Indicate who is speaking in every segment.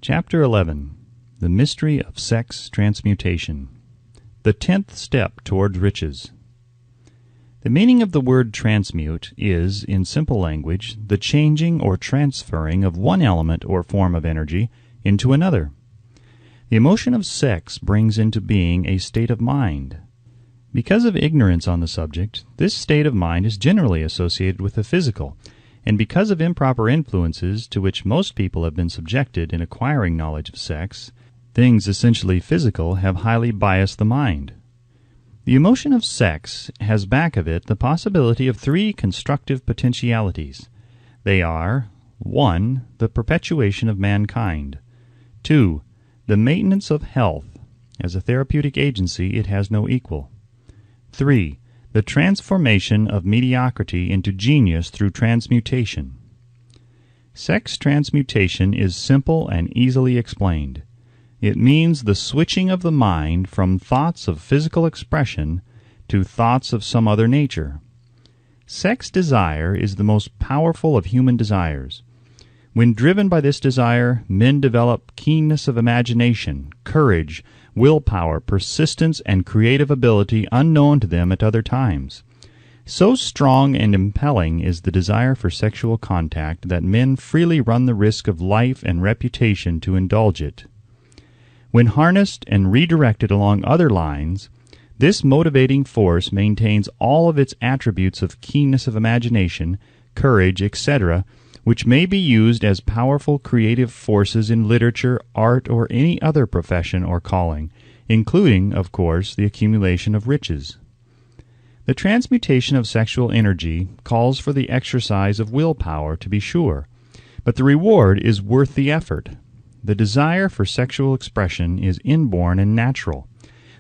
Speaker 1: Chapter 11. The Mystery of Sex Transmutation. The 10th Step Towards Riches. The meaning of the word transmute is, in simple language, the changing or transferring of one element or form of energy into another. The emotion of sex brings into being a state of mind. Because of ignorance on the subject, this state of mind is generally associated with the physical, and because of improper influences to which most people have been subjected in acquiring knowledge of sex, things essentially physical have highly biased the mind. The emotion of sex has back of it the possibility of three constructive potentialities. They are 1. The perpetuation of mankind. 2. The maintenance of health. As a therapeutic agency, it has no equal. 3. The transformation of mediocrity into genius through transmutation. Sex transmutation is simple and easily explained. It means the switching of the mind from thoughts of physical expression to thoughts of some other nature. Sex desire is the most powerful of human desires. When driven by this desire, men develop keenness of imagination, courage, willpower, persistence, and creative ability unknown to them at other times. So strong and impelling is the desire for sexual contact that men freely run the risk of life and reputation to indulge it. When harnessed and redirected along other lines, this motivating force maintains all of its attributes of keenness of imagination, courage, etc., which may be used as powerful creative forces in literature, art, or any other profession or calling, including, of course, the accumulation of riches. The transmutation of sexual energy calls for the exercise of willpower, to be sure, but the reward is worth the effort. The desire for sexual expression is inborn and natural.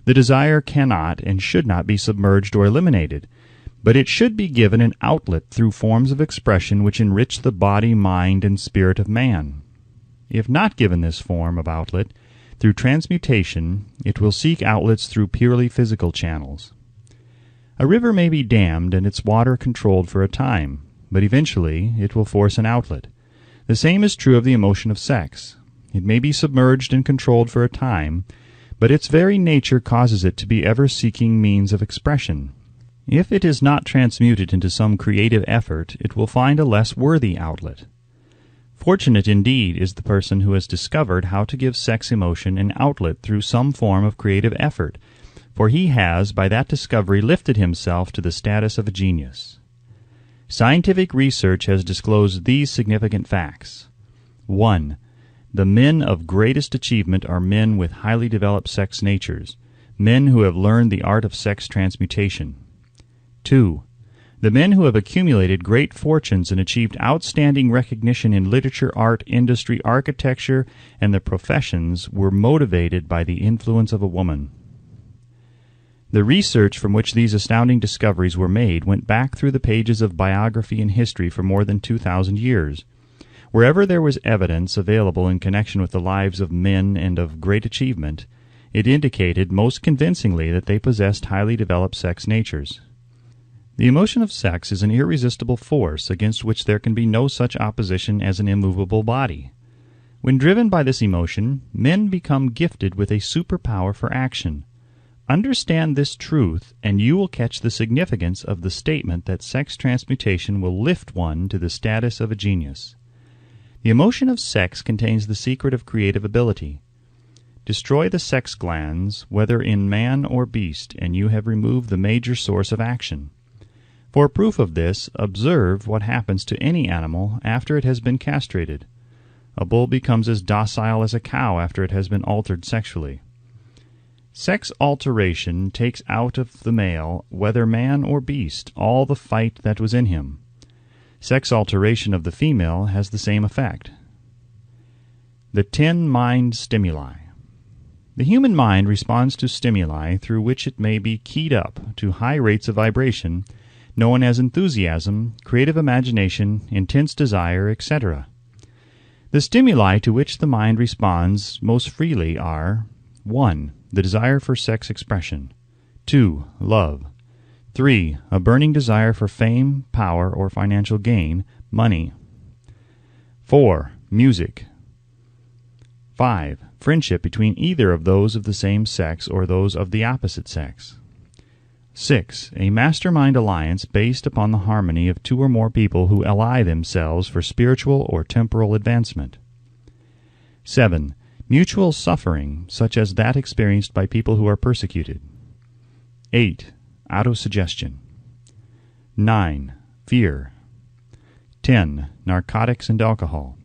Speaker 1: The desire cannot and should not be submerged or eliminated, but it should be given an outlet through forms of expression which enrich the body, mind, and spirit of man. If not given this form of outlet, through transmutation, it will seek outlets through purely physical channels. A river may be dammed and its water controlled for a time, but eventually it will force an outlet. The same is true of the emotion of sex. It may be submerged and controlled for a time, but its very nature causes it to be ever seeking means of expression. If it is not transmuted into some creative effort, it will find a less worthy outlet. Fortunate indeed is the person who has discovered how to give sex emotion an outlet through some form of creative effort, for he has, by that discovery, lifted himself to the status of a genius. Scientific research has disclosed these significant facts. 1. The men of greatest achievement are men with highly developed sex natures, men who have learned the art of sex transmutation. 2. The men who have accumulated great fortunes and achieved outstanding recognition in literature, art, industry, architecture, and the professions were motivated by the influence of a woman. The research from which these astounding discoveries were made went back through the pages of biography and history for more than 2,000 years. Wherever there was evidence available in connection with the lives of men and of great achievement, it indicated most convincingly that they possessed highly developed sex natures. The emotion of sex is an irresistible force against which there can be no such opposition as an immovable body. When driven by this emotion, men become gifted with a superpower for action. Understand this truth, and you will catch the significance of the statement that sex transmutation will lift one to the status of a genius. The emotion of sex contains the secret of creative ability. Destroy the sex glands, whether in man or beast, and you have removed the major source of action. For proof of this, observe what happens to any animal after it has been castrated. A bull becomes as docile as a cow after it has been altered sexually. Sex alteration takes out of the male, whether man or beast, all the fight that was in him. Sex alteration of the female has the same effect. The 10 mind stimuli. The human mind responds to stimuli through which it may be keyed up to high rates of vibration, known as enthusiasm, creative imagination, intense desire, etc. The stimuli to which the mind responds most freely are 1. The desire for sex expression. 2. Love. 3. A burning desire for fame, power, or financial gain, money. 4. Music. 5. Friendship between either of those of the same sex or those of the opposite sex. 6. A mastermind alliance based upon the harmony of two or more people who ally themselves for spiritual or temporal advancement. 7. Mutual suffering, such as that experienced by people who are persecuted. 8. Autosuggestion. 9. Fear. 10. Narcotics and alcohol.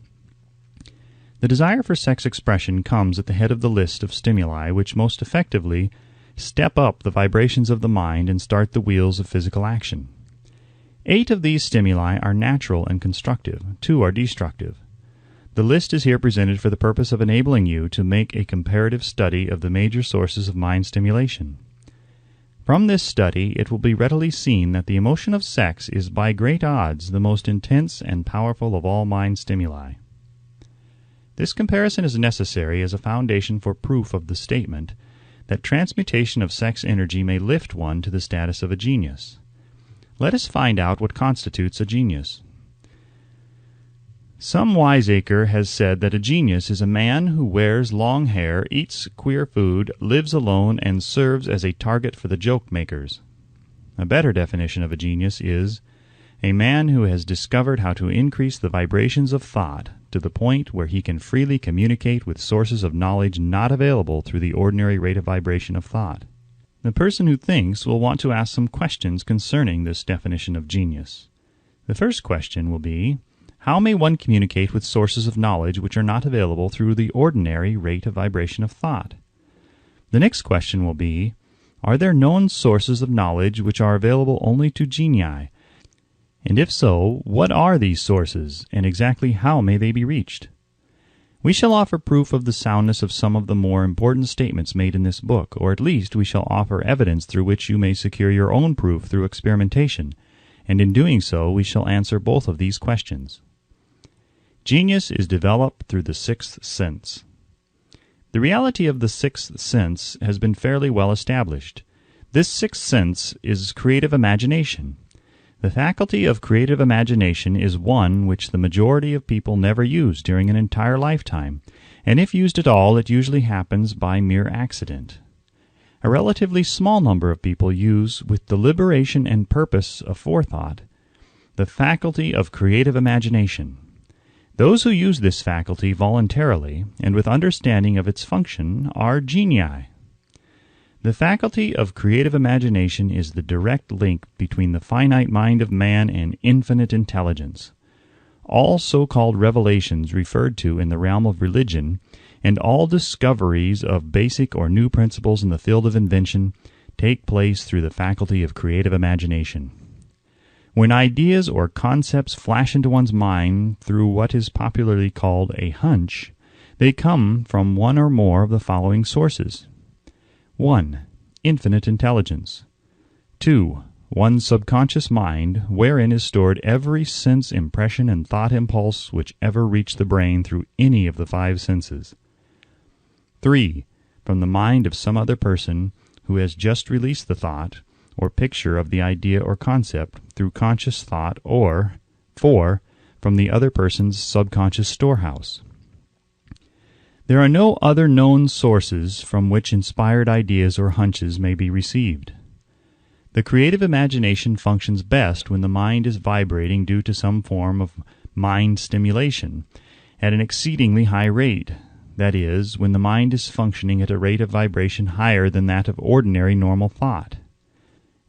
Speaker 1: The desire for sex expression comes at the head of the list of stimuli which most effectively step up the vibrations of the mind and start the wheels of physical action. 8 of these stimuli are natural and constructive. 2 are destructive. The list is here presented for the purpose of enabling you to make a comparative study of the major sources of mind stimulation. From this study, it will be readily seen that the emotion of sex is by great odds the most intense and powerful of all mind stimuli. This comparison is necessary as a foundation for proof of the statement that transmutation of sex energy may lift one to the status of a genius. Let us find out what constitutes a genius. Some wiseacre has said that a genius is a man who wears long hair, eats queer food, lives alone, and serves as a target for the joke-makers. A better definition of a genius is a man who has discovered how to increase the vibrations of thought to the point where he can freely communicate with sources of knowledge not available through the ordinary rate of vibration of thought. The person who thinks will want to ask some questions concerning this definition of genius. The first question will be, how may one communicate with sources of knowledge which are not available through the ordinary rate of vibration of thought? The next question will be, are there known sources of knowledge which are available only to genii? And if so, what are these sources, and exactly how may they be reached? We shall offer proof of the soundness of some of the more important statements made in this book, or at least we shall offer evidence through which you may secure your own proof through experimentation, and in doing so we shall answer both of these questions. Genius is developed through the sixth sense. The reality of the sixth sense has been fairly well established. This sixth sense is creative imagination. The faculty of creative imagination is one which the majority of people never use during an entire lifetime, and if used at all, it usually happens by mere accident. A relatively small number of people use, with deliberation and purpose aforethought, the faculty of creative imagination. Those who use this faculty voluntarily and with understanding of its function are genii. The faculty of creative imagination is the direct link between the finite mind of man and infinite intelligence. All so-called revelations referred to in the realm of religion, and all discoveries of basic or new principles in the field of invention, take place through the faculty of creative imagination. When ideas or concepts flash into one's mind through what is popularly called a hunch, they come from one or more of the following sources. 1. Infinite intelligence. 2. One's subconscious mind, wherein is stored every sense impression and thought impulse which ever reached the brain through any of the 5 senses. 3. From the mind of some other person who has just released the thought or picture of the idea or concept through conscious thought, or 4. From the other person's subconscious storehouse. There are no other known sources from which inspired ideas or hunches may be received. The creative imagination functions best when the mind is vibrating due to some form of mind stimulation at an exceedingly high rate, that is, when the mind is functioning at a rate of vibration higher than that of ordinary normal thought.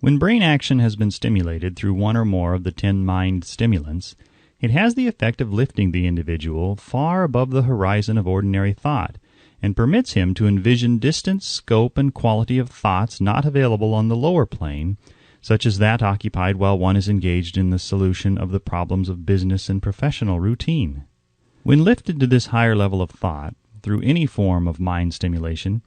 Speaker 1: When brain action has been stimulated through one or more of the 10 mind stimulants, it has the effect of lifting the individual far above the horizon of ordinary thought, and permits him to envision distance, scope, and quality of thoughts not available on the lower plane, such as that occupied while one is engaged in the solution of the problems of business and professional routine. When lifted to this higher level of thought, through any form of mind stimulation,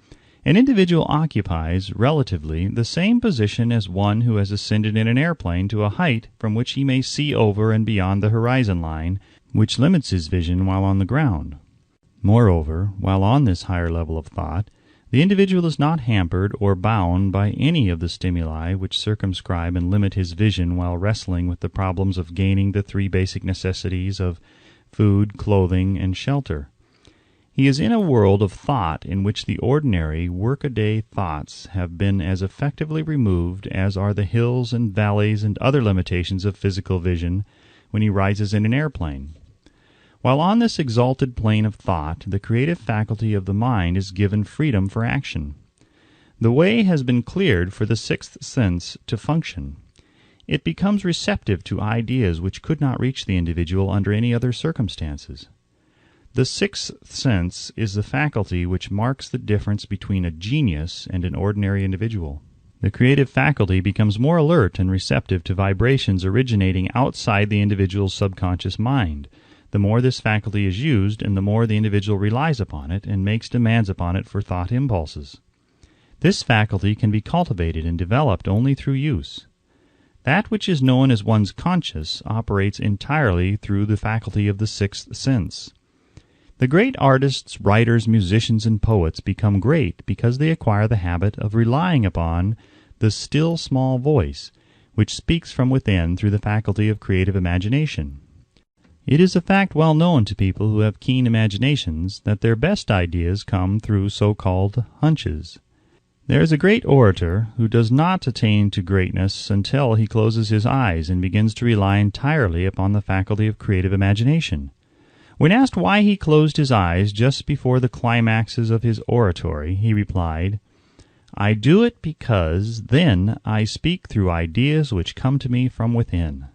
Speaker 1: an individual occupies, relatively, the same position as one who has ascended in an airplane to a height from which he may see over and beyond the horizon line, which limits his vision while on the ground. Moreover, while on this higher level of thought, the individual is not hampered or bound by any of the stimuli which circumscribe and limit his vision while wrestling with the problems of gaining the 3 basic necessities of food, clothing, and shelter. He is in a world of thought in which the ordinary workaday thoughts have been as effectively removed as are the hills and valleys and other limitations of physical vision when he rises in an airplane. While on this exalted plane of thought, the creative faculty of the mind is given freedom for action. The way has been cleared for the sixth sense to function. It becomes receptive to ideas which could not reach the individual under any other circumstances. The sixth sense is the faculty which marks the difference between a genius and an ordinary individual. The creative faculty becomes more alert and receptive to vibrations originating outside the individual's subconscious mind. The more this faculty is used, and the more the individual relies upon it and makes demands upon it for thought impulses. This faculty can be cultivated and developed only through use. That which is known as one's conscious operates entirely through the faculty of the sixth sense. The great artists, writers, musicians, and poets become great because they acquire the habit of relying upon the still small voice, which speaks from within through the faculty of creative imagination. It is a fact well known to people who have keen imaginations that their best ideas come through so-called hunches. There is a great orator who does not attain to greatness until he closes his eyes and begins to rely entirely upon the faculty of creative imagination. When asked why he closed his eyes just before the climaxes of his oratory, he replied, "I do it because then I speak through ideas which come to me from within."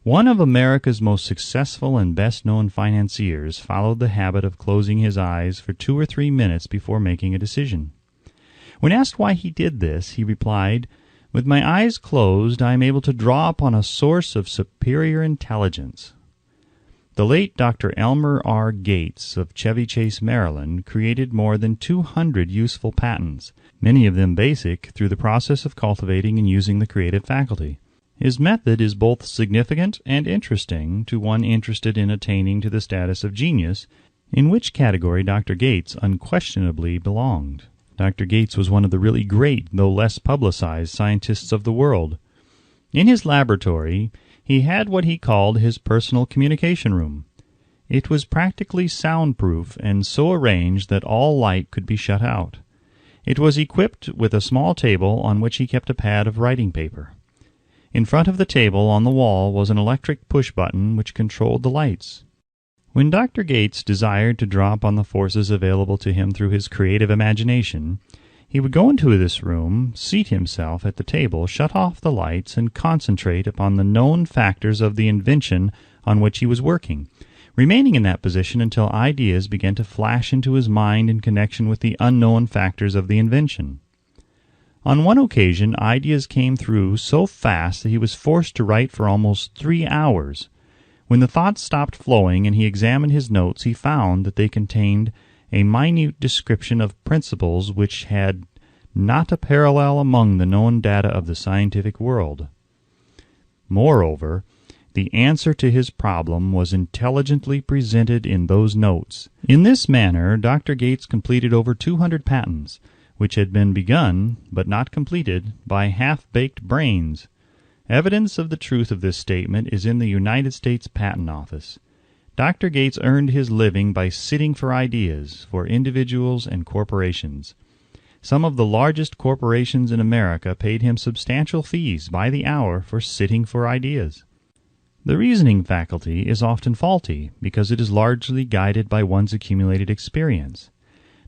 Speaker 1: One of America's most successful and best-known financiers followed the habit of closing his eyes for 2 or 3 minutes before making a decision. When asked why he did this, he replied, "With my eyes closed, I am able to draw upon a source of superior intelligence." The late Dr. Elmer R. Gates of Chevy Chase, Maryland, created more than 200 useful patents, many of them basic, through the process of cultivating and using the creative faculty. His method is both significant and interesting to one interested in attaining to the status of genius, in which category Dr. Gates unquestionably belonged. Dr. Gates was one of the really great, though less publicized, scientists of the world. In his laboratory, he had what he called his personal communication room. It was practically soundproof and so arranged that all light could be shut out. It was equipped with a small table on which he kept a pad of writing paper. In front of the table on the wall was an electric push-button which controlled the lights. When Dr. Gates desired to draw upon the forces available to him through his creative imagination, he would go into this room, seat himself at the table, shut off the lights, and concentrate upon the known factors of the invention on which he was working, remaining in that position until ideas began to flash into his mind in connection with the unknown factors of the invention. On one occasion, ideas came through so fast that he was forced to write for almost 3 hours. When the thoughts stopped flowing and he examined his notes, he found that they contained a minute description of principles which had not a parallel among the known data of the scientific world. Moreover, the answer to his problem was intelligently presented in those notes. In this manner, Dr. Gates completed over 200 patents, which had been begun, but not completed, by half-baked brains. Evidence of the truth of this statement is in the United States Patent Office. Dr. Gates earned his living by sitting for ideas for individuals and corporations. Some of the largest corporations in America paid him substantial fees by the hour for sitting for ideas. The reasoning faculty is often faulty because it is largely guided by one's accumulated experience.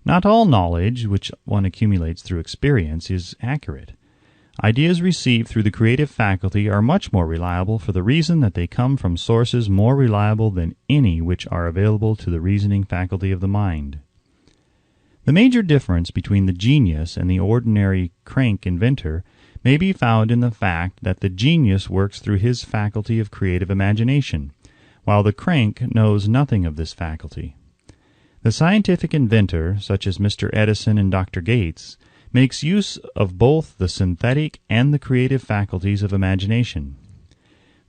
Speaker 1: Not all knowledge which one accumulates through experience is accurate. Ideas received through the creative faculty are much more reliable for the reason that they come from sources more reliable than any which are available to the reasoning faculty of the mind. The major difference between the genius and the ordinary crank inventor may be found in the fact that the genius works through his faculty of creative imagination, while the crank knows nothing of this faculty. The scientific inventor, such as Mr. Edison and Dr. Gates, makes use of both the synthetic and the creative faculties of imagination.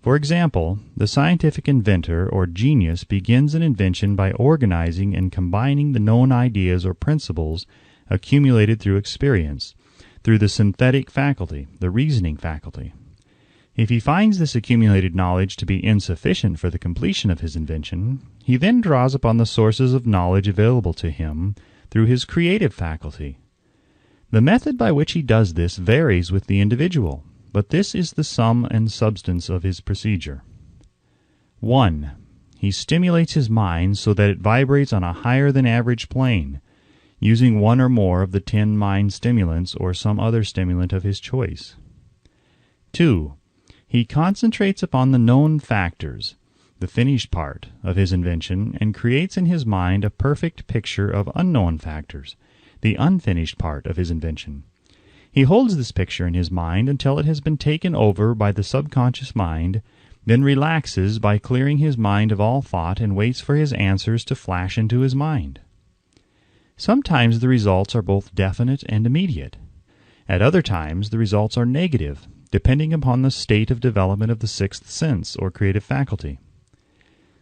Speaker 1: For example, the scientific inventor or genius begins an invention by organizing and combining the known ideas or principles accumulated through experience, through the synthetic faculty, the reasoning faculty. If he finds this accumulated knowledge to be insufficient for the completion of his invention, he then draws upon the sources of knowledge available to him through his creative faculty. The method by which he does this varies with the individual, but this is the sum and substance of his procedure. 1. He stimulates his mind so that it vibrates on a higher than average plane, using one or more of the 10 mind stimulants or some other stimulant of his choice. 2. He concentrates upon the known factors, the finished part of his invention, and creates in his mind a perfect picture of unknown factors, the unfinished part of his invention. He holds this picture in his mind until it has been taken over by the subconscious mind, then relaxes by clearing his mind of all thought and waits for his answers to flash into his mind. Sometimes the results are both definite and immediate. At other times the results are negative, depending upon the state of development of the sixth sense or creative faculty.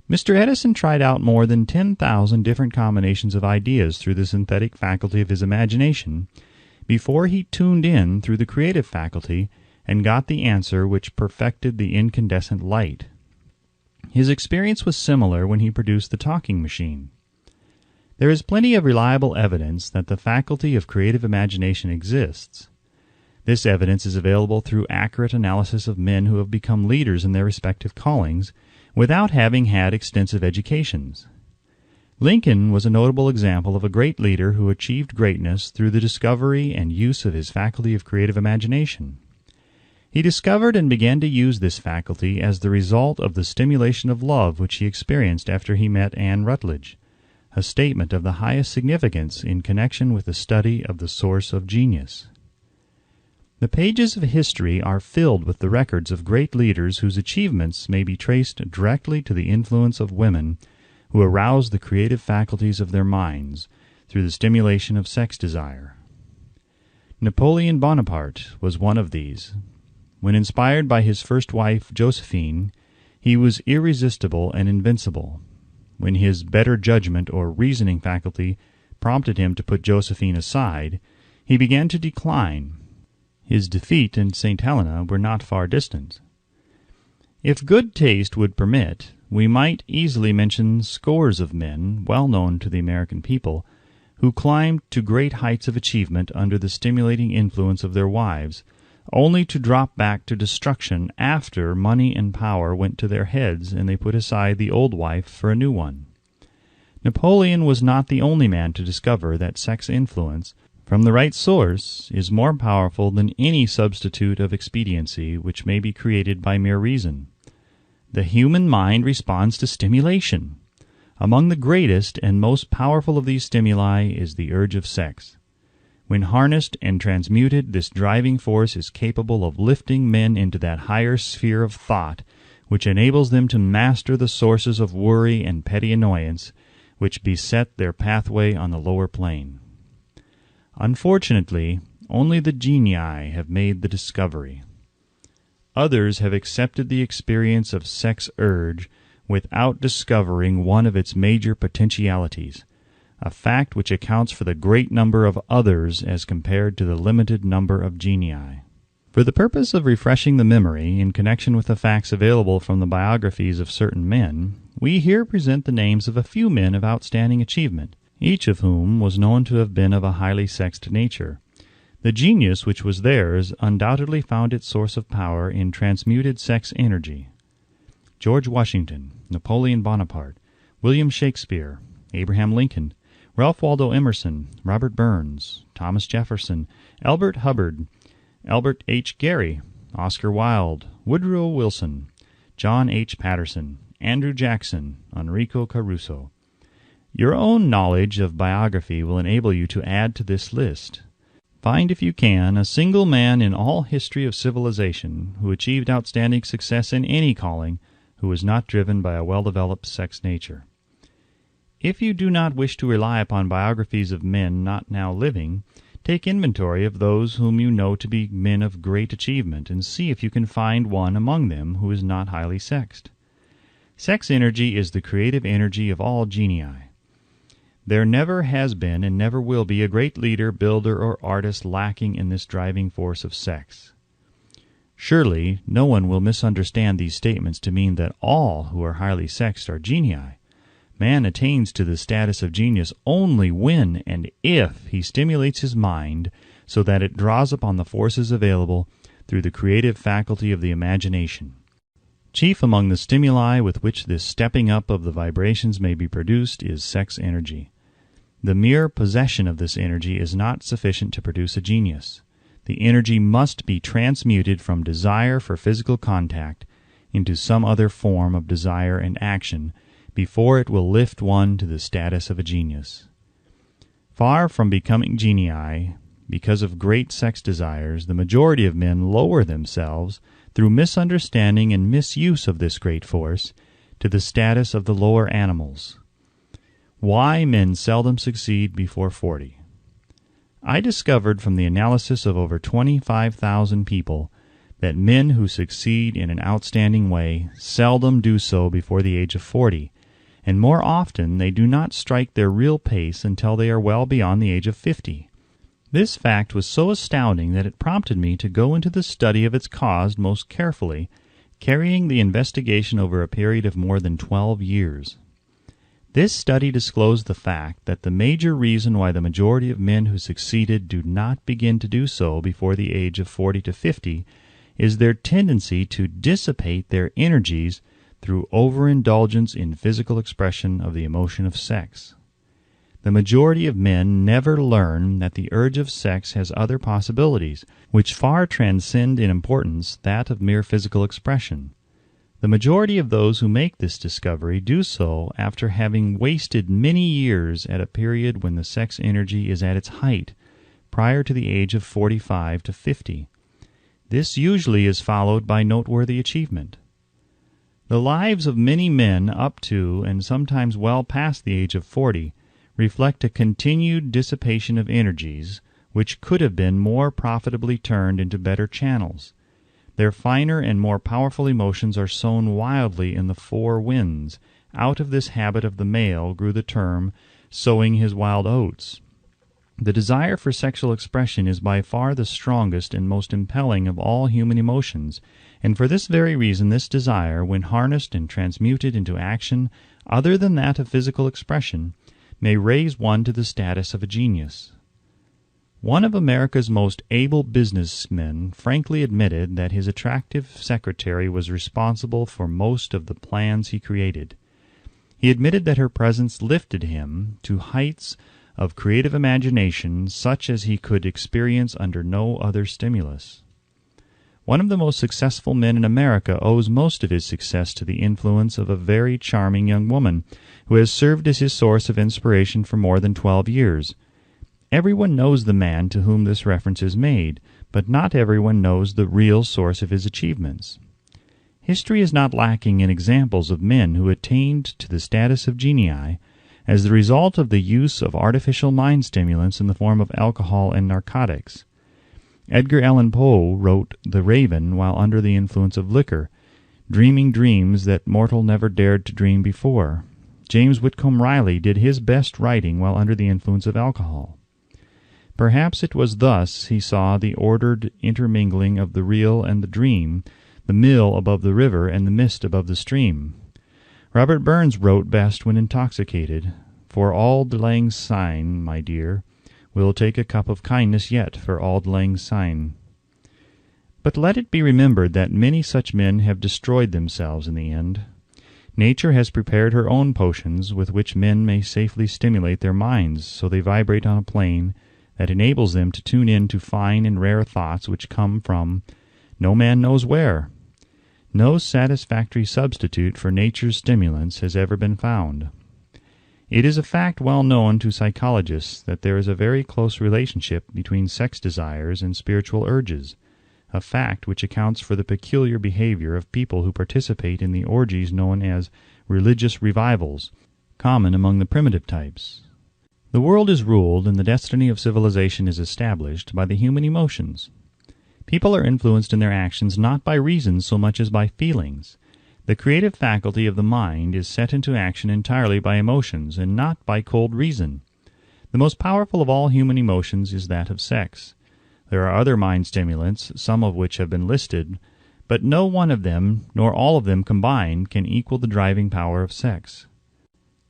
Speaker 1: Mr. Edison tried out more than 10,000 different combinations of ideas through the synthetic faculty of his imagination before he tuned in through the creative faculty and got the answer which perfected the incandescent light. His experience was similar when he produced the talking machine. There is plenty of reliable evidence that the faculty of creative imagination exists. This evidence is available through accurate analysis of men who have become leaders in their respective callings without having had extensive educations. Lincoln was a notable example of a great leader who achieved greatness through the discovery and use of his faculty of creative imagination. He discovered and began to use this faculty as the result of the stimulation of love which he experienced after he met Anne Rutledge, a statement of the highest significance in connection with the study of the source of genius. The pages of history are filled with the records of great leaders whose achievements may be traced directly to the influence of women who aroused the creative faculties of their minds through the stimulation of sex desire. Napoleon Bonaparte was one of these. When inspired by his first wife, Josephine, he was irresistible and invincible. When his better judgment or reasoning faculty prompted him to put Josephine aside, he began to decline. His defeat and St. Helena were not far distant. If good taste would permit, we might easily mention scores of men, well known to the American people, who climbed to great heights of achievement under the stimulating influence of their wives, only to drop back to destruction after money and power went to their heads and they put aside the old wife for a new one. Napoleon was not the only man to discover that sex influence, from the right source, is more powerful than any substitute of expediency which may be created by mere reason. The human mind responds to stimulation. Among the greatest and most powerful of these stimuli is the urge of sex. When harnessed and transmuted, this driving force is capable of lifting men into that higher sphere of thought which enables them to master the sources of worry and petty annoyance which beset their pathway on the lower plane. Unfortunately, only the genii have made the discovery. Others have accepted the experience of sex urge without discovering one of its major potentialities, a fact which accounts for the great number of others as compared to the limited number of genii. For the purpose of refreshing the memory in connection with the facts available from the biographies of certain men, we here present the names of a few men of outstanding achievement, each of whom was known to have been of a highly sexed nature. The genius which was theirs undoubtedly found its source of power in transmuted sex energy. George Washington, Napoleon Bonaparte, William Shakespeare, Abraham Lincoln, Ralph Waldo Emerson, Robert Burns, Thomas Jefferson, Elbert Hubbard, Albert H. Gary, Oscar Wilde, Woodrow Wilson, John H. Patterson, Andrew Jackson, Enrico Caruso. Your own knowledge of biography will enable you to add to this list. Find, if you can, a single man in all history of civilization who achieved outstanding success in any calling who was not driven by a well-developed sex nature. If you do not wish to rely upon biographies of men not now living, take inventory of those whom you know to be men of great achievement, and see if you can find one among them who is not highly sexed. Sex energy is the creative energy of all genii. There never has been and never will be a great leader, builder, or artist lacking in this driving force of sex. Surely no one will misunderstand these statements to mean that all who are highly sexed are genii. Man attains to the status of genius only when and if he stimulates his mind so that it draws upon the forces available through the creative faculty of the imagination. Chief among the stimuli with which this stepping up of the vibrations may be produced is sex energy. The mere possession of this energy is not sufficient to produce a genius. The energy must be transmuted from desire for physical contact into some other form of desire and action before it will lift one to the status of a genius. Far from becoming genii, because of great sex desires, the majority of men lower themselves, through misunderstanding and misuse of this great force, to the status of the lower animals. Why men seldom succeed before 40. I discovered from the analysis of over 25,000 people that men who succeed in an outstanding way seldom do so before the age of 40, and more often they do not strike their real pace until they are well beyond the age of 50. This fact was so astounding that it prompted me to go into the study of its cause most carefully, carrying the investigation over a period of more than 12 years. This study disclosed the fact that the major reason why the majority of men who succeeded do not begin to do so before the age of 40 to 50 is their tendency to dissipate their energies through overindulgence in physical expression of the emotion of sex. The majority of men never learn that the urge of sex has other possibilities, which far transcend in importance that of mere physical expression. The majority of those who make this discovery do so after having wasted many years at a period when the sex energy is at its height, prior to the age of 45 to 50. This usually is followed by noteworthy achievement. The lives of many men up to and sometimes well past the age of 40 reflect a continued dissipation of energies which could have been more profitably turned into better channels. Their finer and more powerful emotions are sown wildly in the four winds. Out of this habit of the male grew the term, sowing his wild oats. The desire for sexual expression is by far the strongest and most impelling of all human emotions, and for this very reason this desire, when harnessed and transmuted into action other than that of physical expression, may raise one to the status of a genius. One of America's most able businessmen frankly admitted that his attractive secretary was responsible for most of the plans he created. He admitted that her presence lifted him to heights of creative imagination such as he could experience under no other stimulus. One of the most successful men in America owes most of his success to the influence of a very charming young woman who has served as his source of inspiration for more than 12 years. Everyone knows the man to whom this reference is made, but not everyone knows the real source of his achievements. History is not lacking in examples of men who attained to the status of genii as the result of the use of artificial mind stimulants in the form of alcohol and narcotics. Edgar Allan Poe wrote The Raven while under the influence of liquor, dreaming dreams that mortal never dared to dream before. James Whitcomb Riley did his best writing while under the influence of alcohol. Perhaps it was thus he saw the ordered intermingling of the real and the dream, the mill above the river and the mist above the stream. Robert Burns wrote best when intoxicated, "For auld lang syne, my dear, we'll take a cup of kindness yet for auld lang syne." But let it be remembered that many such men have destroyed themselves in the end. Nature has prepared her own potions with which men may safely stimulate their minds so they vibrate on a plane that enables them to tune in to fine and rare thoughts which come from no man knows where. No satisfactory substitute for nature's stimulants has ever been found. It is a fact well known to psychologists that there is a very close relationship between sex desires and spiritual urges, a fact which accounts for the peculiar behavior of people who participate in the orgies known as religious revivals, common among the primitive types. The world is ruled and the destiny of civilization is established by the human emotions. People are influenced in their actions not by reason so much as by feelings. The creative faculty of the mind is set into action entirely by emotions and not by cold reason. The most powerful of all human emotions is that of sex. There are other mind stimulants, some of which have been listed, but no one of them, nor all of them combined, can equal the driving power of sex.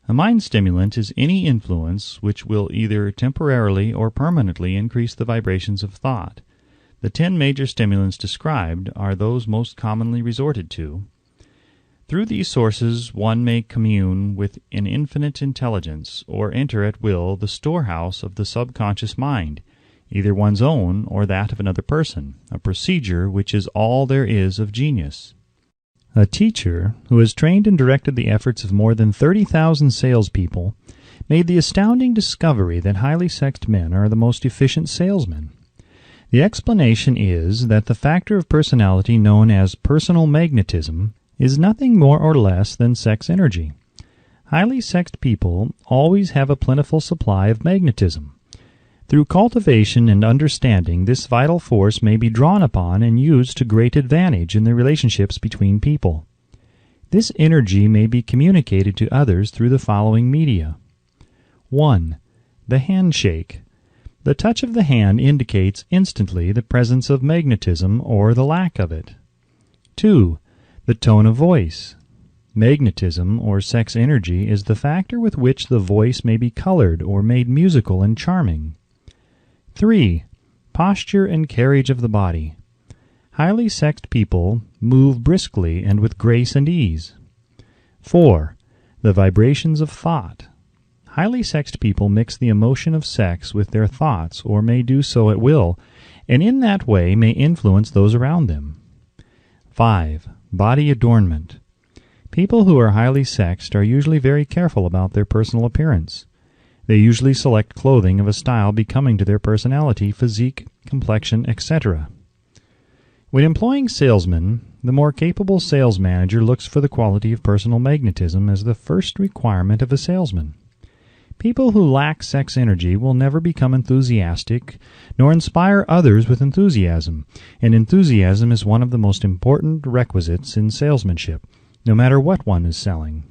Speaker 1: A mind stimulant is any influence which will either temporarily or permanently increase the vibrations of thought. The 10 major stimulants described are those most commonly resorted to. Through these sources one may commune with an infinite intelligence, or enter at will the storehouse of the subconscious mind, either one's own or that of another person, a procedure which is all there is of genius. A teacher who has trained and directed the efforts of more than 30,000 salespeople made the astounding discovery that highly sexed men are the most efficient salesmen. The explanation is that the factor of personality known as personal magnetism is nothing more or less than sex energy. Highly sexed people always have a plentiful supply of magnetism. Through cultivation and understanding, this vital force may be drawn upon and used to great advantage in the relationships between people. This energy may be communicated to others through the following media. 1. The handshake. The touch of the hand indicates instantly the presence of magnetism or the lack of it. 2. The tone of voice. Magnetism, or sex energy, is the factor with which the voice may be colored or made musical and charming. 3. Posture and carriage of the body. Highly sexed people move briskly and with grace and ease. 4. The vibrations of thought. Highly sexed people mix the emotion of sex with their thoughts, or may do so at will, and in that way may influence those around them. 5. Body adornment. People who are highly sexed are usually very careful about their personal appearance. They usually select clothing of a style becoming to their personality, physique, complexion, etc. When employing salesmen, the more capable sales manager looks for the quality of personal magnetism as the first requirement of a salesman. People who lack sex energy will never become enthusiastic, nor inspire others with enthusiasm, and enthusiasm is one of the most important requisites in salesmanship, no matter what one is selling.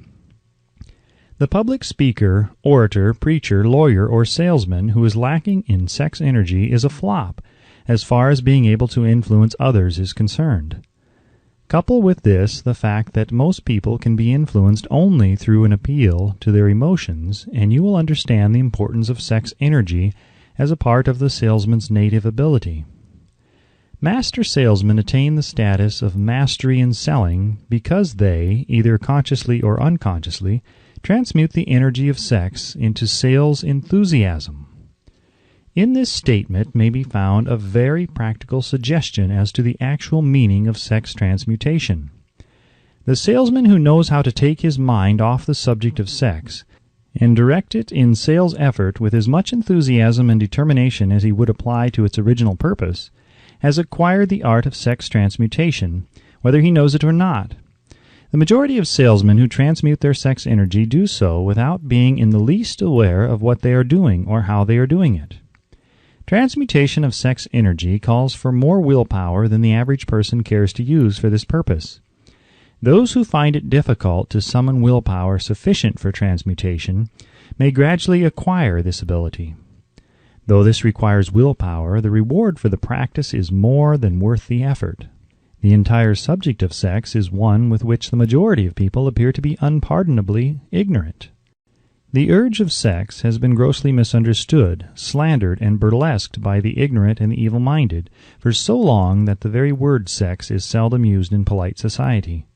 Speaker 1: The public speaker, orator, preacher, lawyer, or salesman who is lacking in sex energy is a flop, as far as being able to influence others is concerned. Couple with this the fact that most people can be influenced only through an appeal to their emotions, and you will understand the importance of sex energy as a part of the salesman's native ability. Master salesmen attain the status of mastery in selling because they, either consciously or unconsciously, transmute the energy of sex into sales enthusiasm. In this statement may be found a very practical suggestion as to the actual meaning of sex transmutation. The salesman who knows how to take his mind off the subject of sex and direct it in sales effort with as much enthusiasm and determination as he would apply to its original purpose, has acquired the art of sex transmutation, whether he knows it or not. The majority of salesmen who transmute their sex energy do so without being in the least aware of what they are doing or how they are doing it. Transmutation of sex energy calls for more willpower than the average person cares to use for this purpose. Those who find it difficult to summon willpower sufficient for transmutation may gradually acquire this ability. Though this requires willpower, the reward for the practice is more than worth the effort. The entire subject of sex is one with which the majority of people appear to be unpardonably ignorant. The urge of sex has been grossly misunderstood, slandered, and burlesqued by the ignorant and the evil-minded for so long that the very word sex is seldom used in polite society.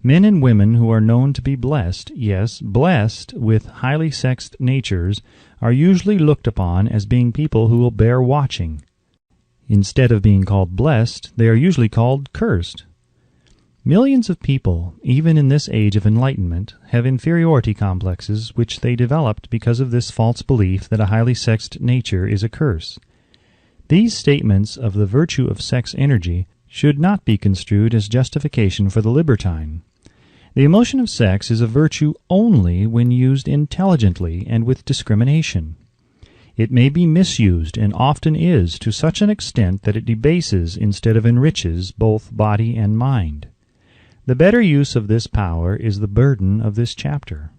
Speaker 1: Men and women who are known to be blessed, yes, blessed with highly sexed natures, are usually looked upon as being people who will bear watching. Instead of being called blessed, they are usually called cursed. Millions of people, even in this age of enlightenment, have inferiority complexes which they developed because of this false belief that a highly sexed nature is a curse. These statements of the virtue of sex energy should not be construed as justification for the libertine. The emotion of sex is a virtue only when used intelligently and with discrimination. It may be misused, and often is, to such an extent that it debases instead of enriches both body and mind. The better use of this power is the burden of this chapter.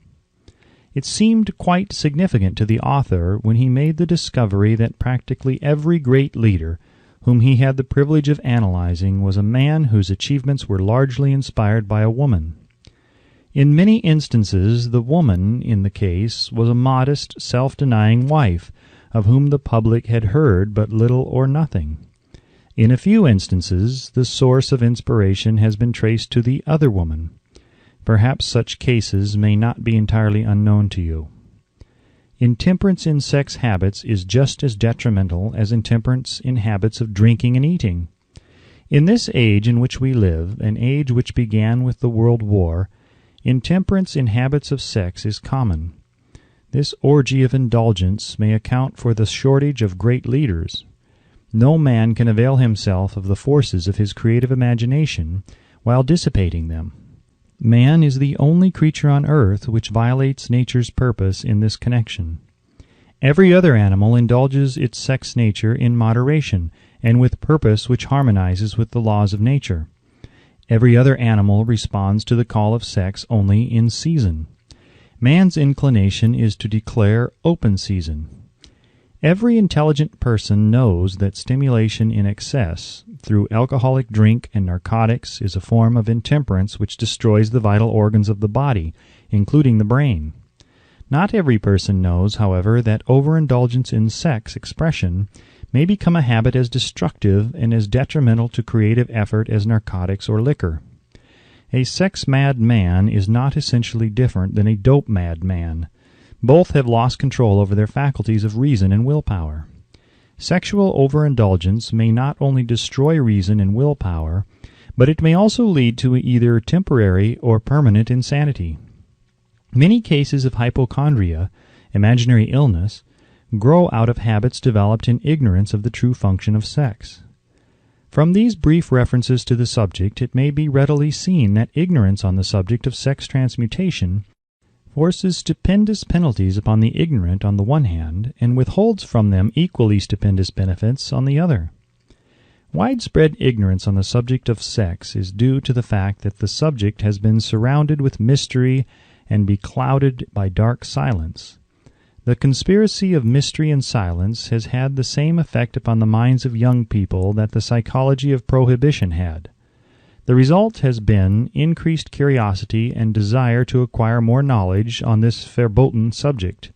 Speaker 1: It seemed quite significant to the author when he made the discovery that practically every great leader whom he had the privilege of analyzing was a man whose achievements were largely inspired by a woman. In many instances, the woman in the case was a modest, self-denying wife, of whom the public had heard but little or nothing. In a few instances, the source of inspiration has been traced to the other woman. Perhaps such cases may not be entirely unknown to you. Intemperance in sex habits is just as detrimental as intemperance in habits of drinking and eating. In this age in which we live, an age which began with the World War, intemperance in habits of sex is common. This orgy of indulgence may account for the shortage of great leaders. No man can avail himself of the forces of his creative imagination while dissipating them. Man is the only creature on earth which violates nature's purpose in this connection. Every other animal indulges its sex nature in moderation and with purpose which harmonizes with the laws of nature. Every other animal responds to the call of sex only in season. Man's inclination is to declare open season. Every intelligent person knows that stimulation in excess through alcoholic drink and narcotics is a form of intemperance which destroys the vital organs of the body, including the brain. Not every person knows, however, that overindulgence in sex expression may become a habit as destructive and as detrimental to creative effort as narcotics or liquor. A sex-mad man is not essentially different than a dope-mad man. Both have lost control over their faculties of reason and willpower. Sexual overindulgence may not only destroy reason and willpower, but it may also lead to either temporary or permanent insanity. Many cases of hypochondria, imaginary illness, grow out of habits developed in ignorance of the true function of sex. From these brief references to the subject, it may be readily seen that ignorance on the subject of sex transmutation forces stupendous penalties upon the ignorant on the one hand, and withholds from them equally stupendous benefits on the other. Widespread ignorance on the subject of sex is due to the fact that the subject has been surrounded with mystery and beclouded by dark silence. The conspiracy of mystery and silence has had the same effect upon the minds of young people that the psychology of prohibition had. The result has been increased curiosity and desire to acquire more knowledge on this verboten subject.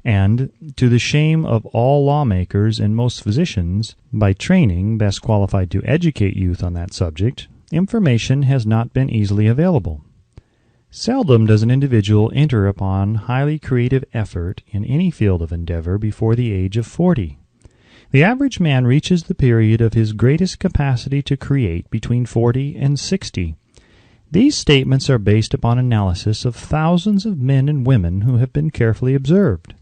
Speaker 1: And, to the shame of all lawmakers and most physicians, by training best qualified to educate youth on that subject, information has not been easily available. Seldom does an individual enter upon highly creative effort in any field of endeavor before the age of 40. The average man reaches the period of his greatest capacity to create between 40 and 60. These statements are based upon analysis of thousands of men and women who have been carefully observed.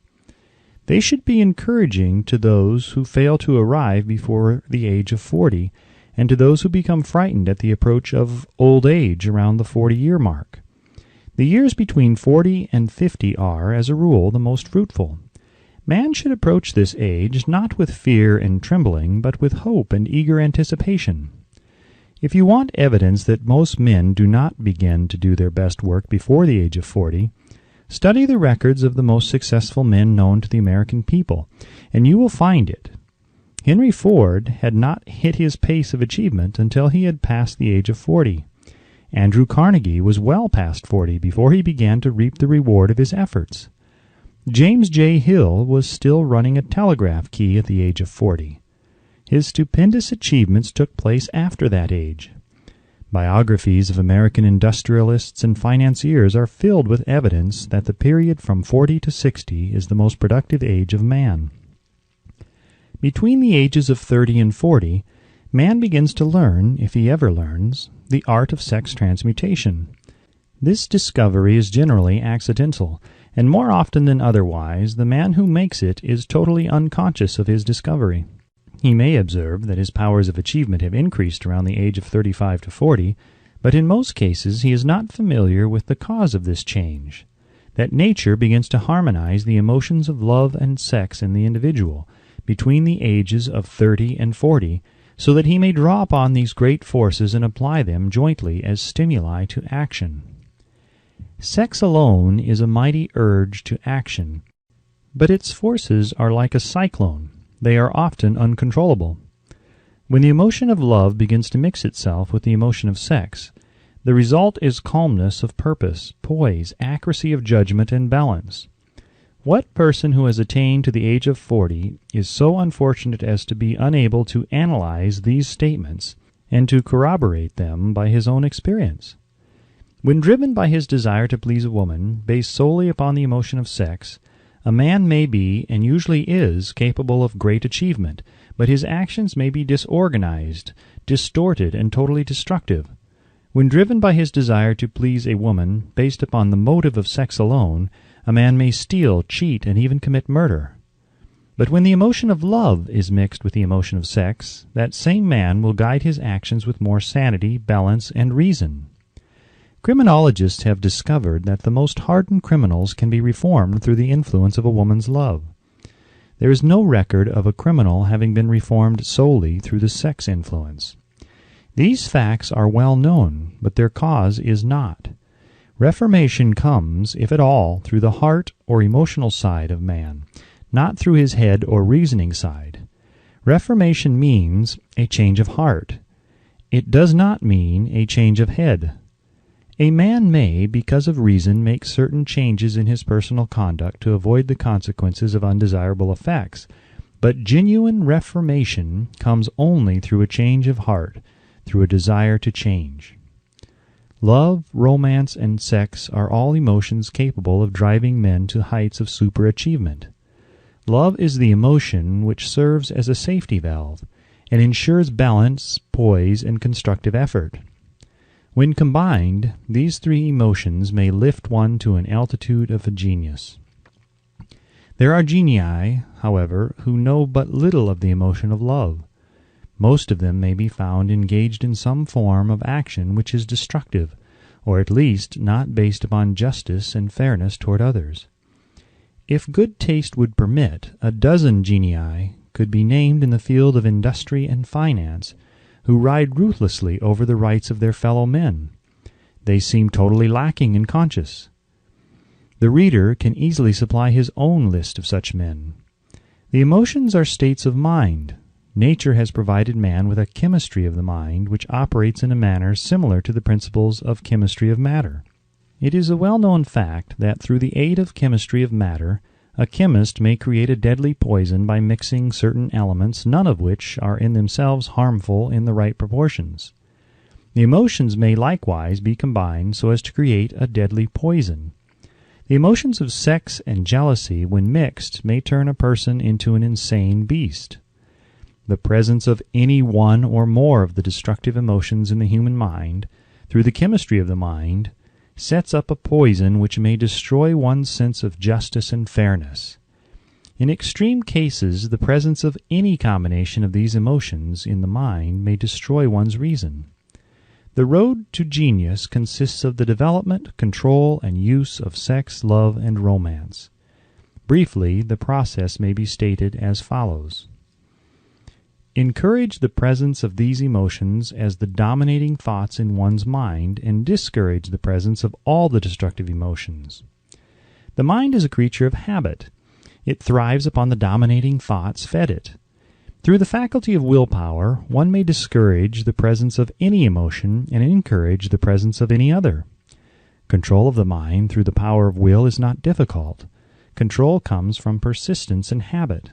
Speaker 1: They should be encouraging to those who fail to arrive before the age of 40, and to those who become frightened at the approach of old age around the 40-year mark. The years between 40 and 50 are, as a rule, the most fruitful. Man should approach this age not with fear and trembling, but with hope and eager anticipation. If you want evidence that most men do not begin to do their best work before the age of 40, study the records of the most successful men known to the American people, and you will find it. Henry Ford had not hit his pace of achievement until he had passed the age of 40. Andrew Carnegie was well past 40 before he began to reap the reward of his efforts. James J. Hill was still running a telegraph key at the age of 40. His stupendous achievements took place after that age. Biographies of American industrialists and financiers are filled with evidence that the period from 40 to 60 is the most productive age of man. Between the ages of 30 and 40, man begins to learn, if he ever learns, the art of sex transmutation. This discovery is generally accidental, and more often than otherwise, the man who makes it is totally unconscious of his discovery. He may observe that his powers of achievement have increased around the age of 35 to 40, but in most cases he is not familiar with the cause of this change, that nature begins to harmonize the emotions of love and sex in the individual between the ages of 30 and 40, so that he may draw upon these great forces and apply them jointly as stimuli to action. Sex alone is a mighty urge to action, but its forces are like a cyclone. They are often uncontrollable. When the emotion of love begins to mix itself with the emotion of sex, the result is calmness of purpose, poise, accuracy of judgment, and balance. What person who has attained to the age of 40 is so unfortunate as to be unable to analyze these statements and to corroborate them by his own experience? When driven by his desire to please a woman, based solely upon the emotion of sex, a man may be, and usually is, capable of great achievement, but his actions may be disorganized, distorted, and totally destructive. When driven by his desire to please a woman, based upon the motive of sex alone, a man may steal, cheat, and even commit murder. But when the emotion of love is mixed with the emotion of sex, that same man will guide his actions with more sanity, balance, and reason. Criminologists have discovered that the most hardened criminals can be reformed through the influence of a woman's love. There is no record of a criminal having been reformed solely through the sex influence. These facts are well known, but their cause is not. Reformation comes, if at all, through the heart or emotional side of man, not through his head or reasoning side. Reformation means a change of heart. It does not mean a change of head. A man may, because of reason, make certain changes in his personal conduct to avoid the consequences of undesirable effects, but genuine reformation comes only through a change of heart, through a desire to change. Love, romance, and sex are all emotions capable of driving men to heights of superachievement. Love is the emotion which serves as a safety valve and ensures balance, poise, and constructive effort. When combined, these three emotions may lift one to an altitude of a genius. There are genii, however, who know but little of the emotion of love. Most of them may be found engaged in some form of action which is destructive, or at least not based upon justice and fairness toward others. If good taste would permit, a dozen genii could be named in the field of industry and finance, who ride ruthlessly over the rights of their fellow men. They seem totally lacking in conscience. The reader can easily supply his own list of such men. The emotions are states of mind. Nature has provided man with a chemistry of the mind which operates in a manner similar to the principles of chemistry of matter. It is a well-known fact that through the aid of chemistry of matter, a chemist may create a deadly poison by mixing certain elements, none of which are in themselves harmful in the right proportions. The emotions may likewise be combined so as to create a deadly poison. The emotions of sex and jealousy, when mixed, may turn a person into an insane beast. The presence of any one or more of the destructive emotions in the human mind, through the chemistry of the mind, sets up a poison which may destroy one's sense of justice and fairness. In extreme cases, the presence of any combination of these emotions in the mind may destroy one's reason. The road to genius consists of the development, control, and use of sex, love, and romance. Briefly, the process may be stated as follows. Encourage the presence of these emotions as the dominating thoughts in one's mind, and discourage the presence of all the destructive emotions. The mind is a creature of habit. It thrives upon the dominating thoughts fed it. Through the faculty of willpower, one may discourage the presence of any emotion and encourage the presence of any other. Control of the mind through the power of will is not difficult. Control comes from persistence and habit.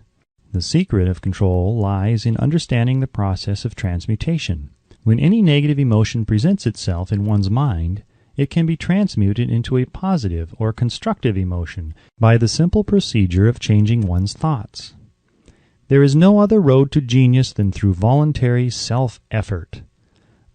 Speaker 1: The secret of control lies in understanding the process of transmutation. When any negative emotion presents itself in one's mind, it can be transmuted into a positive or constructive emotion by the simple procedure of changing one's thoughts. There is no other road to genius than through voluntary self-effort.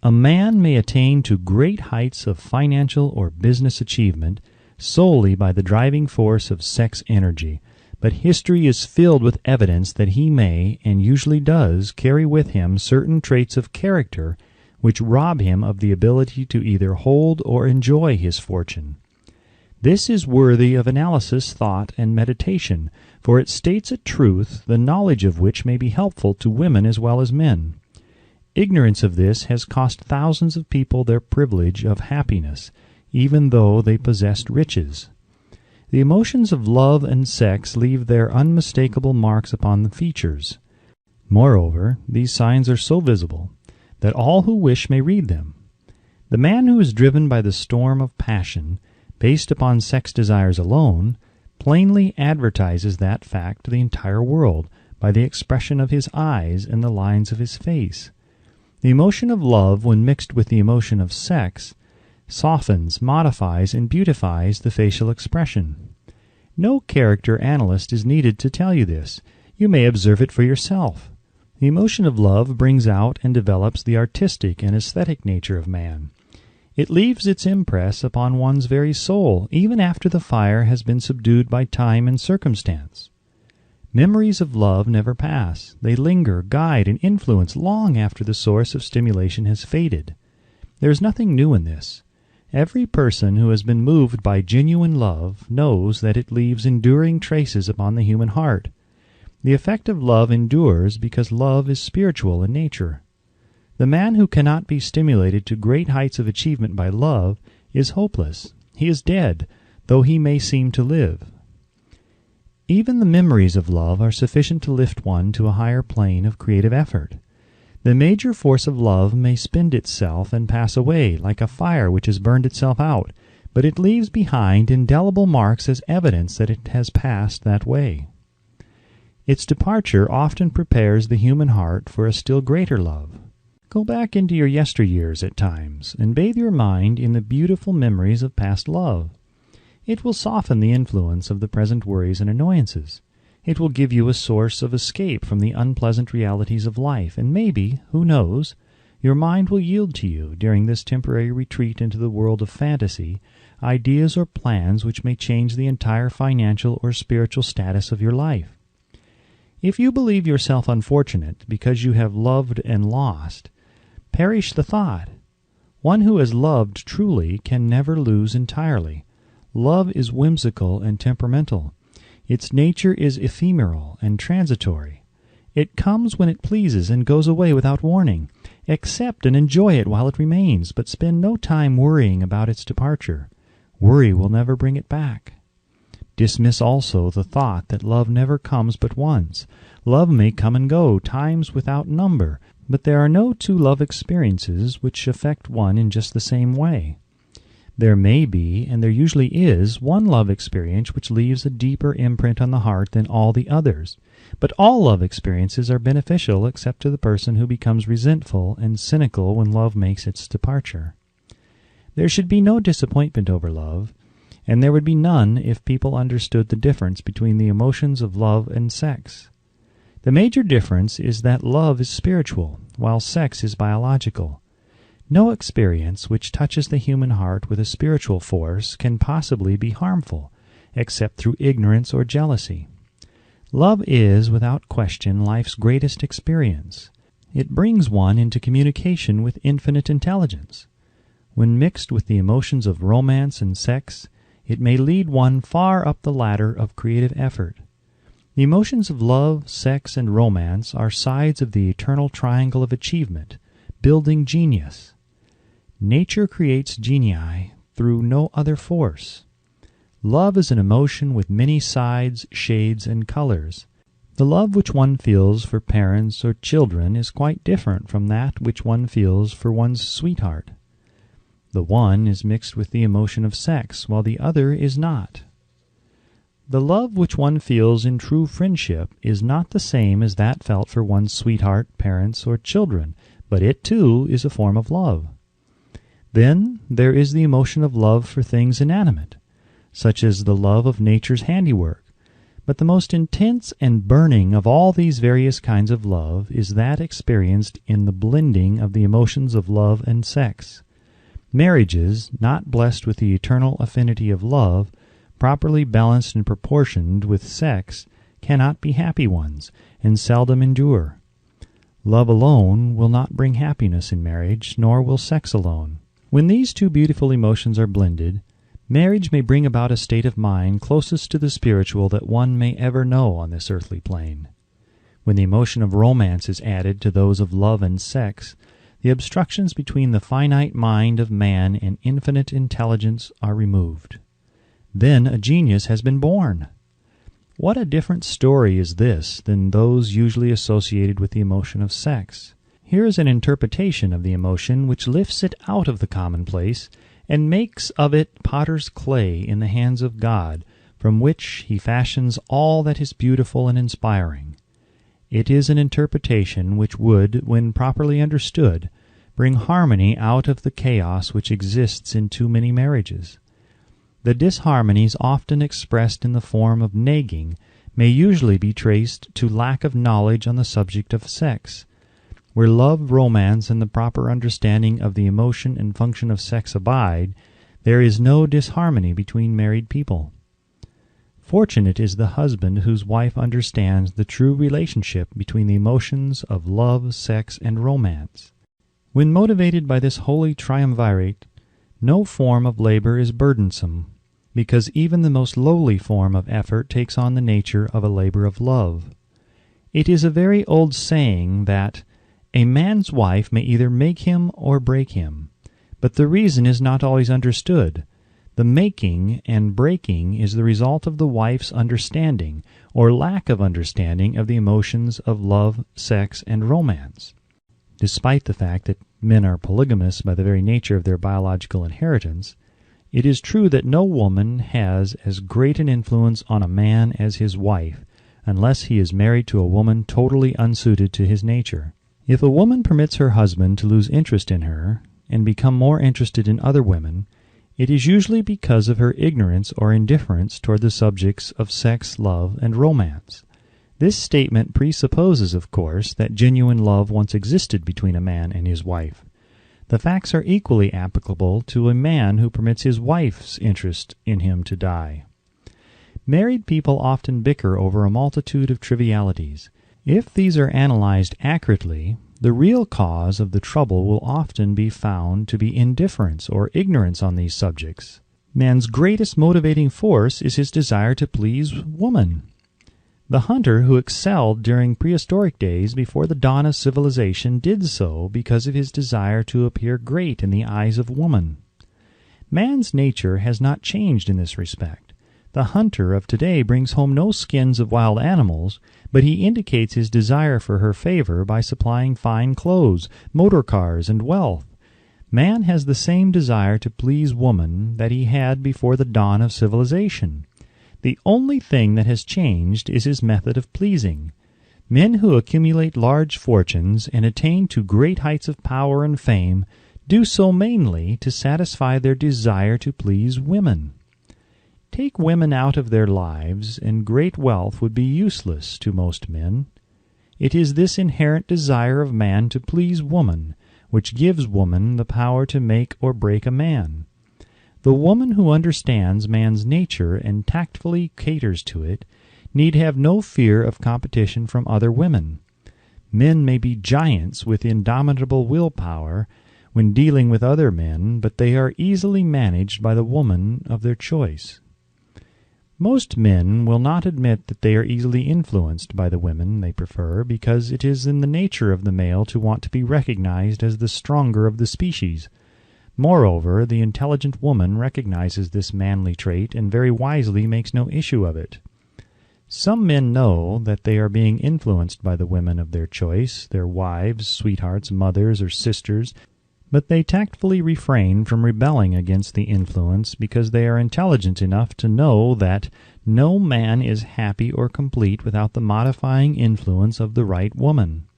Speaker 1: A man may attain to great heights of financial or business achievement solely by the driving force of sex energy, but history is filled with evidence that he may, and usually does, carry with him certain traits of character which rob him of the ability to either hold or enjoy his fortune. This is worthy of analysis, thought, and meditation, for it states a truth, the knowledge of which may be helpful to women as well as men. Ignorance of this has cost thousands of people their privilege of happiness, even though they possessed riches. The emotions of love and sex leave their unmistakable marks upon the features. Moreover, these signs are so visible that all who wish may read them. The man who is driven by the storm of passion, based upon sex desires alone, plainly advertises that fact to the entire world by the expression of his eyes and the lines of his face. The emotion of love, when mixed with the emotion of sex, softens, modifies, and beautifies the facial expression. No character analyst is needed to tell you this. You may observe it for yourself. The emotion of love brings out and develops the artistic and aesthetic nature of man. It leaves its impress upon one's very soul, even after the fire has been subdued by time and circumstance. Memories of love never pass. They linger, guide, and influence long after the source of stimulation has faded. There is nothing new in this. Every person who has been moved by genuine love knows that it leaves enduring traces upon the human heart. The effect of love endures because love is spiritual in nature. The man who cannot be stimulated to great heights of achievement by love is hopeless. He is dead, though he may seem to live. Even the memories of love are sufficient to lift one to a higher plane of creative effort. The major force of love may spend itself and pass away, like a fire which has burned itself out, but it leaves behind indelible marks as evidence that it has passed that way. Its departure often prepares the human heart for a still greater love. Go back into your yesteryears at times, and bathe your mind in the beautiful memories of past love. It will soften the influence of the present worries and annoyances. It will give you a source of escape from the unpleasant realities of life, and maybe, who knows, your mind will yield to you, during this temporary retreat into the world of fantasy, ideas or plans which may change the entire financial or spiritual status of your life. If you believe yourself unfortunate because you have loved and lost, perish the thought. One who has loved truly can never lose entirely. Love is whimsical and temperamental. Its nature is ephemeral and transitory. It comes when it pleases and goes away without warning. Accept and enjoy it while it remains, but spend no time worrying about its departure. Worry will never bring it back. Dismiss also the thought that love never comes but once. Love may come and go, times without number, but there are no two love experiences which affect one in just the same way. There may be, and there usually is, one love experience which leaves a deeper imprint on the heart than all the others. But all love experiences are beneficial except to the person who becomes resentful and cynical when love makes its departure. There should be no disappointment over love, and there would be none if people understood the difference between the emotions of love and sex. The major difference is that love is spiritual, while sex is biological. No experience which touches the human heart with a spiritual force can possibly be harmful, except through ignorance or jealousy. Love is, without question, life's greatest experience. It brings one into communication with infinite intelligence. When mixed with the emotions of romance and sex, it may lead one far up the ladder of creative effort. The emotions of love, sex, and romance are sides of the eternal triangle of achievement, building genius. Nature creates genii through no other force. Love is an emotion with many sides, shades, and colors. The love which one feels for parents or children is quite different from that which one feels for one's sweetheart. The one is mixed with the emotion of sex, while the other is not. The love which one feels in true friendship is not the same as that felt for one's sweetheart, parents, or children, but it, too, is a form of love. Then there is the emotion of love for things inanimate, such as the love of nature's handiwork. But the most intense and burning of all these various kinds of love is that experienced in the blending of the emotions of love and sex. Marriages, not blessed with the eternal affinity of love, properly balanced and proportioned with sex, cannot be happy ones, and seldom endure. Love alone will not bring happiness in marriage, nor will sex alone. When these two beautiful emotions are blended, marriage may bring about a state of mind closest to the spiritual that one may ever know on this earthly plane. When the emotion of romance is added to those of love and sex, the obstructions between the finite mind of man and infinite intelligence are removed. Then a genius has been born. What a different story is this than those usually associated with the emotion of sex. Here is an interpretation of the emotion which lifts it out of the commonplace and makes of it potter's clay in the hands of God, from which he fashions all that is beautiful and inspiring. It is an interpretation which would, when properly understood, bring harmony out of the chaos which exists in too many marriages. The disharmonies often expressed in the form of nagging may usually be traced to lack of knowledge on the subject of sex. Where love, romance, and the proper understanding of the emotion and function of sex abide, there is no disharmony between married people. Fortunate is the husband whose wife understands the true relationship between the emotions of love, sex, and romance. When motivated by this holy triumvirate, no form of labor is burdensome, because even the most lowly form of effort takes on the nature of a labor of love. It is a very old saying that a man's wife may either make him or break him, but the reason is not always understood. The making and breaking is the result of the wife's understanding or lack of understanding of the emotions of love, sex, and romance. Despite the fact that men are polygamous by the very nature of their biological inheritance, it is true that no woman has as great an influence on a man as his wife, unless he is married to a woman totally unsuited to his nature. If a woman permits her husband to lose interest in her, and become more interested in other women, it is usually because of her ignorance or indifference toward the subjects of sex, love, and romance. This statement presupposes, of course, that genuine love once existed between a man and his wife. The facts are equally applicable to a man who permits his wife's interest in him to die. Married people often bicker over a multitude of trivialities. If these are analyzed accurately, the real cause of the trouble will often be found to be indifference or ignorance on these subjects. Man's greatest motivating force is his desire to please woman. The hunter who excelled during prehistoric days before the dawn of civilization did so because of his desire to appear great in the eyes of woman. Man's nature has not changed in this respect. The hunter of today brings home no skins of wild animals, but he indicates his desire for her favor by supplying fine clothes, motor cars, and wealth. Man has the same desire to please woman that he had before the dawn of civilization. The only thing that has changed is his method of pleasing. Men who accumulate large fortunes and attain to great heights of power and fame do so mainly to satisfy their desire to please women. Take women out of their lives, and great wealth would be useless to most men. It is this inherent desire of man to please woman which gives woman the power to make or break a man. The woman who understands man's nature and tactfully caters to it need have no fear of competition from other women. Men may be giants with indomitable willpower when dealing with other men, but they are easily managed by the woman of their choice. Most men will not admit that they are easily influenced by the women they prefer, because it is in the nature of the male to want to be recognized as the stronger of the species. Moreover, the intelligent woman recognizes this manly trait and very wisely makes no issue of it. Some men know that they are being influenced by the women of their choice, their wives, sweethearts, mothers, or sisters, but they tactfully refrain from rebelling against the influence because they are intelligent enough to know that no man is happy or complete without the modifying influence of the right woman.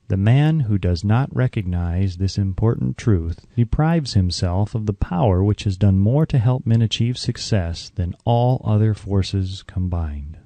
Speaker 1: The man who does not recognize this important truth deprives himself of the power which has done more to help men achieve success than all other forces combined.